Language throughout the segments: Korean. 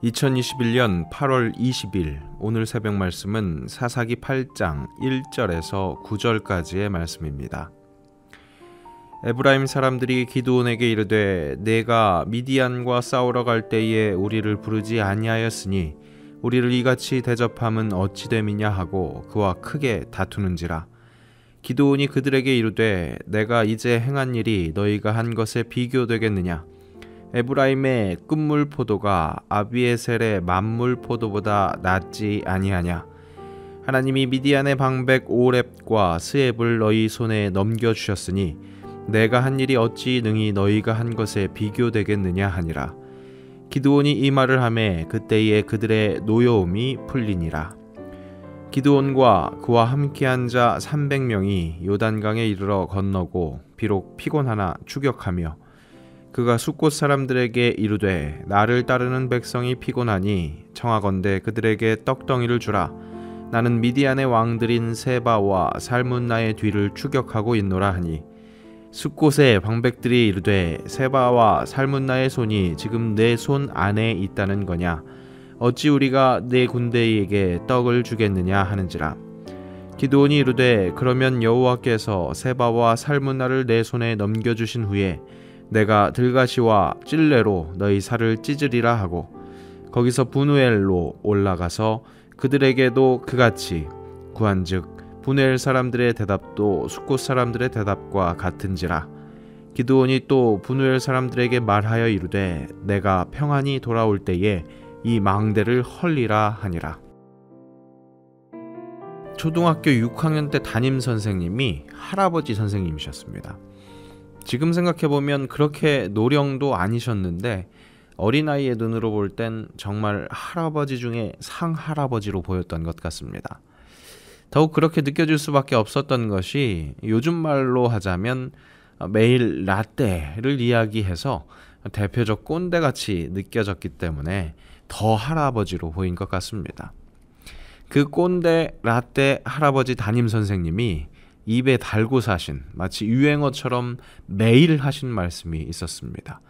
2021년 8월 20일 오늘 새벽 말씀은 사사기 8장 1절에서 9절까지의 말씀입니다. 에브라임 사람들이 기드온에게 이르되 내가 미디안과 싸우러 갈 때에 우리를 부르지 아니하였으니 우리를 이같이 대접함은 어찌 됨이냐 하고 그와 크게 다투는지라. 기드온이 그들에게 이르되 내가 이제 행한 일이 너희가 한 것에 비교되겠느냐. 에브라임의 끝물 포도가 아비에셀의 만물 포도보다 낫지 아니하냐. 하나님이 미디안의 방백 오렙과 스앱을 너희 손에 넘겨주셨으니 내가 한 일이 어찌 능히 너희가 한 것에 비교되겠느냐 하니라. 기드온이 이 말을 하매 그때에 그들의 노여움이 풀리니라. 기드온과 그와 함께한 자 300명이 요단강에 이르러 건너고 비록 피곤하나 추격하며 그가 숫곳 사람들에게 이르되 나를 따르는 백성이 피곤하니 청하건대 그들에게 떡덩이를 주라. 나는 미디안의 왕들인 세바와 살문나의 뒤를 추격하고 있노라 하니 숫곳의 방백들이 이르되 세바와 살문나의 손이 지금 내 손 안에 있다는 거냐. 어찌 우리가 내 군대에게 떡을 주겠느냐 하는지라. 기드온이 이르되 그러면 여호와께서 세바와 살문나를 내 손에 넘겨주신 후에 내가 들가시와 찔레로 너희 살을 찢으리라 하고 거기서 브누엘로 올라가서 그들에게도 그같이 구한즉 브누엘 사람들의 대답도 숫곳 사람들의 대답과 같은지라. 기드온이 또 브누엘 사람들에게 말하여 이르되 내가 평안히 돌아올 때에 이 망대를 헐리라 하니라. 초등학교 6학년 때 담임 선생님이 할아버지 선생님이셨습니다. 지금 생각해보면 그렇게 노령도 아니셨는데 어린아이의 눈으로 볼 땐 정말 할아버지 중에 상할아버지로 보였던 것 같습니다. 더욱 그렇게 느껴질 수밖에 없었던 것이 요즘 말로 하자면 매일 라떼를 이야기해서 대표적 꼰대같이 느껴졌기 때문에 더 할아버지로 보인 것 같습니다. 그 꼰대 라떼 할아버지 담임 선생님이 입에 달고 사신 마치 유행어처럼 매일 하신 말씀이 있었습니다.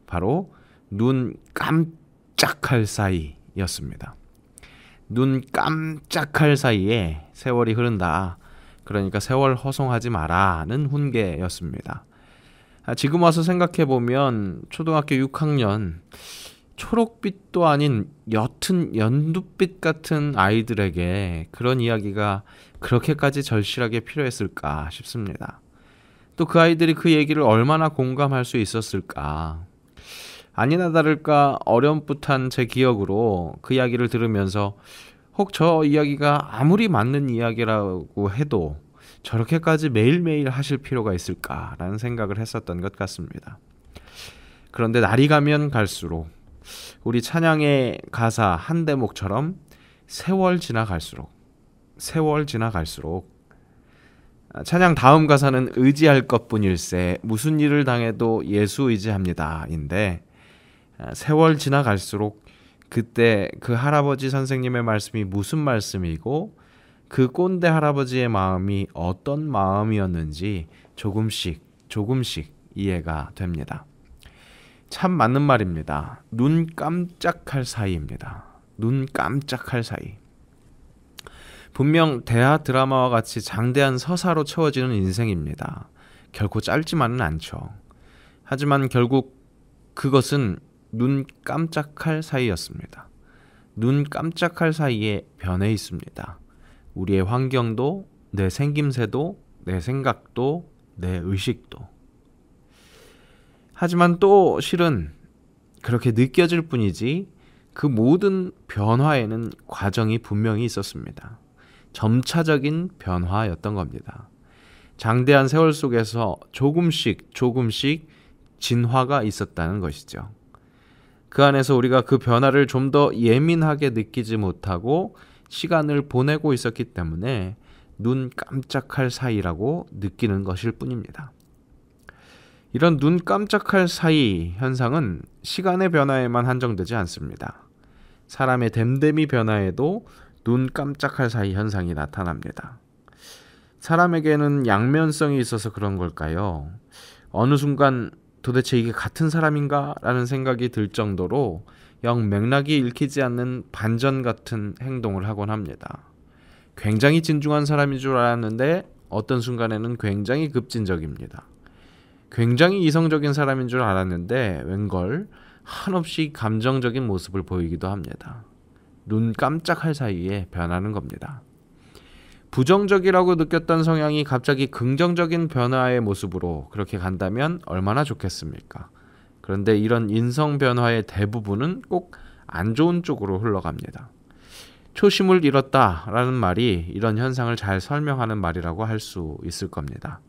바로 눈 깜짝할 사이였습니다. 눈 깜짝할 사이에 세월이 흐른다. 그러니까 세월 허송하지 마라는 훈계였습니다. 지금 와서 생각해보면 초등학교 6학년 초록빛도 아닌 옅은 연두빛 같은 아이들에게 그런 이야기가 그렇게까지 절실하게 필요했을까 싶습니다. 또 그 아이들이 그 얘기를 얼마나 공감할 수 있었을까. 아니나 다를까 어렴풋한 제 기억으로 그 이야기를 들으면서 혹 저 이야기가 아무리 맞는 이야기라고 해도 저렇게까지 매일매일 하실 필요가 있을까라는 생각을 했었던 것 같습니다. 그런데 날이 가면 갈수록 우리 찬양의 가사 한 대목처럼 세월 지나갈수록 찬양 다음 가사는 의지할 것뿐일세 무슨 일을 당해도 예수 의지합니다 인데 세월 지나갈수록 그때 그 할아버지 선생님의 말씀이 무슨 말씀이고 그 꼰대 할아버지의 마음이 어떤 마음이었는지 조금씩 이해가 됩니다. 참 맞는 말입니다. 눈 깜짝할 사이입니다. 눈 깜짝할 사이. 분명 대하 드라마와 같이 장대한 서사로 채워지는 인생입니다. 결코 짧지만은 않죠. 하지만 결국 그것은 눈 깜짝할 사이였습니다. 눈 깜짝할 사이에 변해 있습니다. 우리의 환경도, 내 생김새도, 내 생각도, 내 의식도. 하지만 또 실은 그렇게 느껴질 뿐이지 그 모든 변화에는 과정이 분명히 있었습니다. 점차적인 변화였던 겁니다. 장대한 세월 속에서 조금씩 진화가 있었다는 것이죠. 그 안에서 우리가 그 변화를 좀 더 예민하게 느끼지 못하고 시간을 보내고 있었기 때문에 눈 깜짝할 사이라고 느끼는 것일 뿐입니다. 이런 눈 깜짝할 사이 현상은 시간의 변화에만 한정되지 않습니다. 사람의 됨됨이 변화에도 눈 깜짝할 사이 현상이 나타납니다. 사람에게는 양면성이 있어서 그런 걸까요? 어느 순간 도대체 이게 같은 사람인가? 라는 생각이 들 정도로 영 맥락이 읽히지 않는 반전 같은 행동을 하곤 합니다. 굉장히 진중한 사람인 줄 알았는데 어떤 순간에는 굉장히 급진적입니다. 굉장히 이성적인 사람인 줄 알았는데 웬걸 한없이 감정적인 모습을 보이기도 합니다. 눈 깜짝할 사이에 변하는 겁니다. 부정적이라고 느꼈던 성향이 갑자기 긍정적인 변화의 모습으로 그렇게 간다면 얼마나 좋겠습니까? 그런데 이런 인성 변화의 대부분은 꼭 안 좋은 쪽으로 흘러갑니다. 초심을 잃었다라는 말이 이런 현상을 잘 설명하는 말이라고 할 수 있을 겁니다.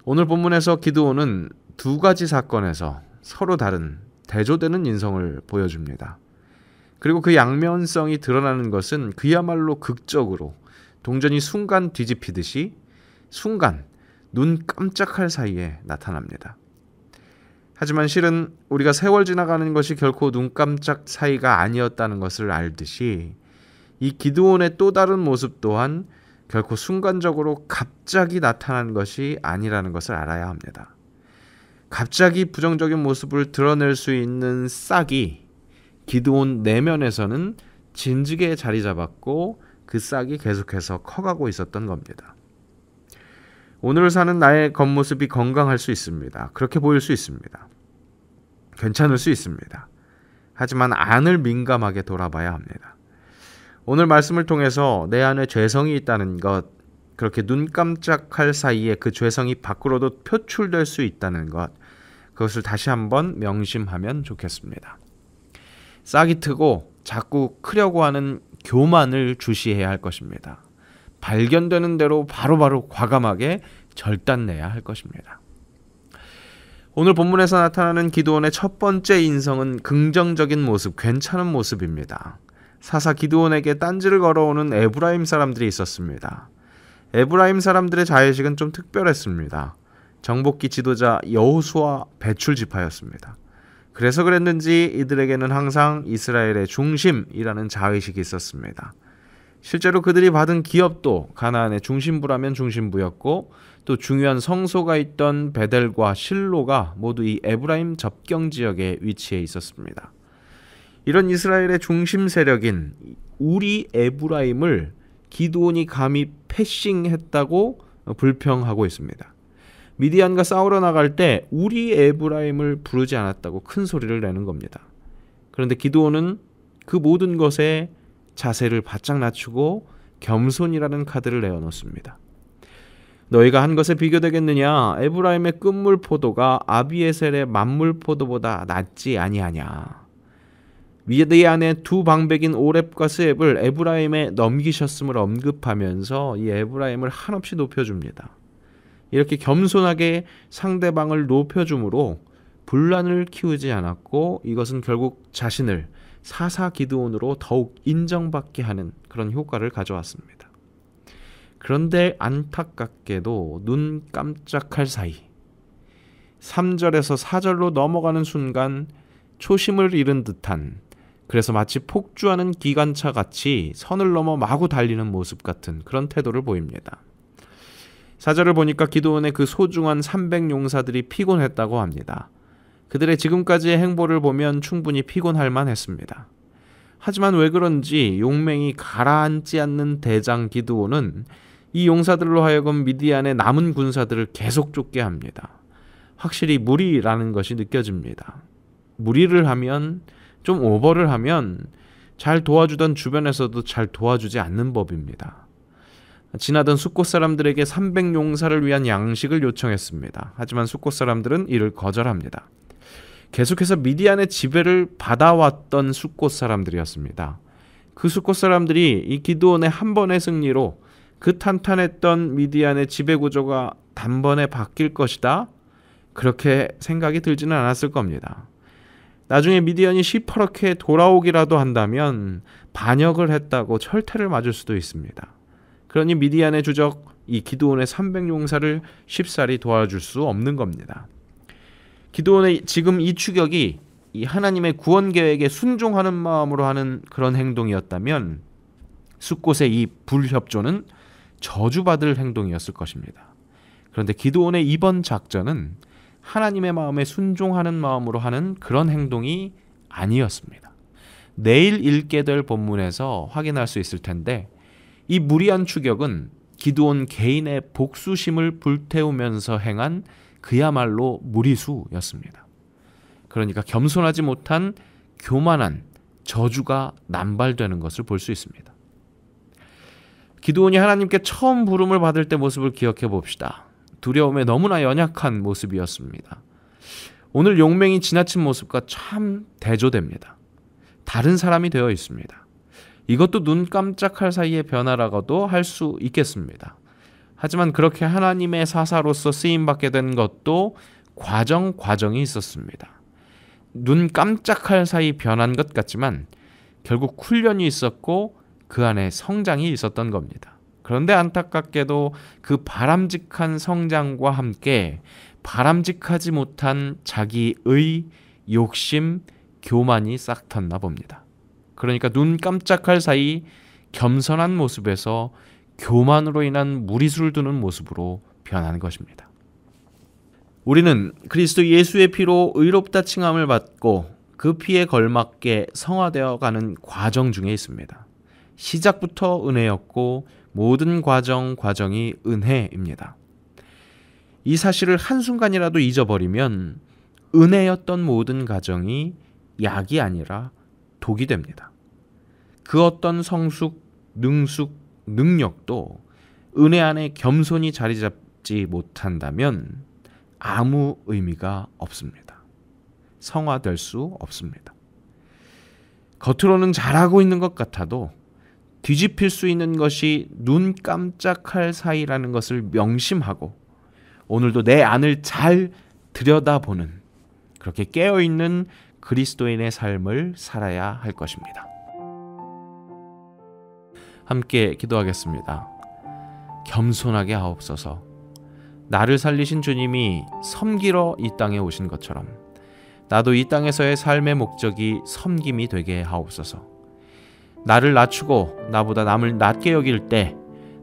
오늘 본문에서 기드온은 두 가지 사건에서 서로 다른 대조되는 인성을 보여줍니다. 그리고 그 양면성이 드러나는 것은 그야말로 극적으로 동전이 순간 뒤집히듯이 순간 눈 깜짝할 사이에 나타납니다. 하지만 실은 우리가 세월 지나가는 것이 결코 눈 깜짝 사이가 아니었다는 것을 알듯이 이 기드온의 또 다른 모습 또한 결코 순간적으로 갑자기 나타난 것이 아니라는 것을 알아야 합니다. 갑자기 부정적인 모습을 드러낼 수 있는 싹이 기드온 내면에서는 진즉에 자리 잡았고 그 싹이 계속해서 커가고 있었던 겁니다. 오늘 사는 나의 겉모습이 건강할 수 있습니다. 그렇게 보일 수 있습니다. 괜찮을 수 있습니다. 하지만 안을 민감하게 돌아봐야 합니다. 오늘 말씀을 통해서 내 안에 죄성이 있다는 것, 그렇게 눈 깜짝할 사이에 그 죄성이 밖으로도 표출될 수 있다는 것, 그것을 다시 한번 명심하면 좋겠습니다. 싹이 트고 자꾸 크려고 하는 교만을 주시해야 할 것입니다. 발견되는 대로 바로바로 과감하게 절단내야 할 것입니다. 오늘 본문에서 나타나는 기드온의 첫 번째 인성은 긍정적인 모습, 괜찮은 모습입니다. 사사 기드온에게 딴지를 걸어오는 에브라임 사람들이 있었습니다. 에브라임 사람들의 자의식은 좀 특별했습니다. 정복기 지도자 여호수아 배출 지파였습니다. 그래서 그랬는지 이들에게는 항상 이스라엘의 중심이라는 자의식이 있었습니다. 실제로 그들이 받은 기업도 가나안의 중심부라면 중심부였고 또 중요한 성소가 있던 베델과 실로가 모두 이 에브라임 접경 지역에 위치해 있었습니다. 이런 이스라엘의 중심 세력인 우리 에브라임을 기드온이 감히 패싱했다고 불평하고 있습니다. 미디안과 싸우러 나갈 때 우리 에브라임을 부르지 않았다고 큰 소리를 내는 겁니다. 그런데 기드온은 그 모든 것에 자세를 바짝 낮추고 겸손이라는 카드를 내어놓습니다. 너희가 한 것에 비교되겠느냐? 에브라임의 끝물 포도가 아비에셀의 만물 포도보다 낫지 아니하냐? 미디안의 두 방백인 오렙과 스앱을 에브라임에 넘기셨음을 언급하면서 이 에브라임을 한없이 높여줍니다. 이렇게 겸손하게 상대방을 높여줌으로 분란을 키우지 않았고 이것은 결국 자신을 사사 기드온으로 더욱 인정받게 하는 그런 효과를 가져왔습니다. 그런데 안타깝게도 눈 깜짝할 사이 3절에서 4절로 넘어가는 순간 초심을 잃은 듯한, 그래서 마치 폭주하는 기관차 같이 선을 넘어 마구 달리는 모습 같은 그런 태도를 보입니다. 4절을 보니까 기드온의 그 소중한 300용사들이 피곤했다고 합니다. 그들의 지금까지의 행보를 보면 충분히 피곤할 만했습니다. 하지만 왜 그런지 용맹이 가라앉지 않는 대장 기드온은 이 용사들로 하여금 미디안의 남은 군사들을 계속 쫓게 합니다. 확실히 무리라는 것이 느껴집니다. 무리를 하면, 좀 오버를 하면 잘 도와주던 주변에서도 잘 도와주지 않는 법입니다. 지나던 숫곳 사람들에게 300용사를 위한 양식을 요청했습니다. 하지만 숫곳 사람들은 이를 거절합니다. 계속해서 미디안의 지배를 받아왔던 숫곳 사람들이었습니다. 그 숫곳 사람들이 이 기드온의 한 번의 승리로 그 탄탄했던 미디안의 지배 구조가 단번에 바뀔 것이다, 그렇게 생각이 들지는 않았을 겁니다. 나중에 미디안이 시퍼렇게 돌아오기라도 한다면 반역을 했다고 철퇴를 맞을 수도 있습니다. 그러니 미디안의 주적 이 기드온의 300용사를 쉽사리 도와줄 수 없는 겁니다. 기드온의 지금 이 추격이 이 하나님의 구원 계획에 순종하는 마음으로 하는 그런 행동이었다면 숫곳의 이 불협조는 저주받을 행동이었을 것입니다. 그런데 기드온의 이번 작전은 하나님의 마음에 순종하는 마음으로 하는 그런 행동이 아니었습니다. 내일 읽게 될 본문에서 확인할 수 있을 텐데 이 무리한 추격은 기드온 개인의 복수심을 불태우면서 행한 그야말로 무리수였습니다. 그러니까 겸손하지 못한 교만한 저주가 남발되는 것을 볼 수 있습니다. 기드온이 하나님께 처음 부름을 받을 때 모습을 기억해 봅시다. 두려움에 너무나 연약한 모습이었습니다. 오늘 용맹이 지나친 모습과 참 대조됩니다. 다른 사람이 되어 있습니다. 이것도 눈 깜짝할 사이의 변화라고도 할 수 있겠습니다. 하지만 그렇게 하나님의 사사로서 쓰임받게 된 것도 과정이 있었습니다. 눈 깜짝할 사이 변한 것 같지만 결국 훈련이 있었고 그 안에 성장이 있었던 겁니다. 그런데 안타깝게도 그 바람직한 성장과 함께 바람직하지 못한 자기의 욕심, 교만이 싹 텄나 봅니다. 그러니까 눈 깜짝할 사이 겸손한 모습에서 교만으로 인한 무리수를 두는 모습으로 변한 것입니다. 우리는 그리스도 예수의 피로 의롭다 칭함을 받고 그 피에 걸맞게 성화되어 가는 과정 중에 있습니다. 시작부터 은혜였고 모든 과정이 은혜입니다. 이 사실을 한순간이라도 잊어버리면 은혜였던 모든 과정이 약이 아니라 독이 됩니다. 그 어떤 성숙, 능숙, 능력도 은혜 안에 겸손히 자리 잡지 못한다면 아무 의미가 없습니다. 성화될 수 없습니다. 겉으로는 잘하고 있는 것 같아도 뒤집힐 수 있는 것이 눈 깜짝할 사이라는 것을 명심하고 오늘도 내 안을 잘 들여다보는 그렇게 깨어있는 그리스도인의 삶을 살아야 할 것입니다. 함께 기도하겠습니다. 겸손하게 하옵소서. 나를 살리신 주님이 섬기러 이 땅에 오신 것처럼 나도 이 땅에서의 삶의 목적이 섬김이 되게 하옵소서. 나를 낮추고 나보다 남을 낮게 여길 때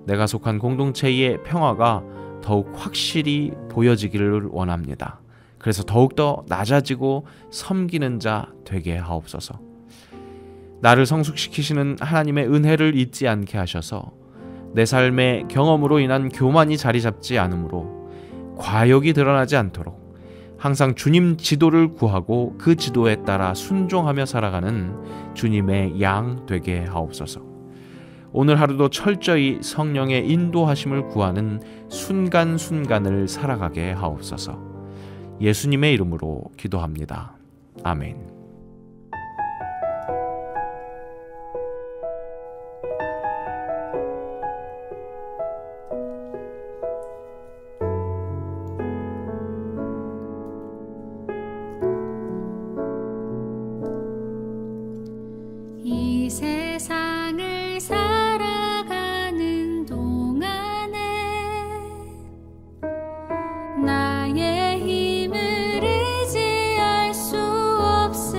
내가 속한 공동체의 평화가 더욱 확실히 보여지기를 원합니다. 그래서 더욱더 낮아지고 섬기는 자 되게 하옵소서. 나를 성숙시키시는 하나님의 은혜를 잊지 않게 하셔서 내 삶의 경험으로 인한 교만이 자리 잡지 않으므로 과욕이 드러나지 않도록 항상 주님 지도를 구하고 그 지도에 따라 순종하며 살아가는 주님의 양 되게 하옵소서. 오늘 하루도 철저히 성령의 인도하심을 구하는 순간순간을 살아가게 하옵소서. 예수님의 이름으로 기도합니다. 아멘. 이 세상을 살아가는 동안에 나의 힘을 의지할 수 없어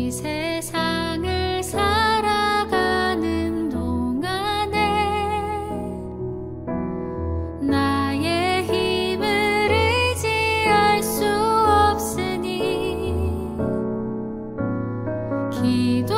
이 세상을 살아가는 동안에 나의 힘을 의지할 수 없으니 기도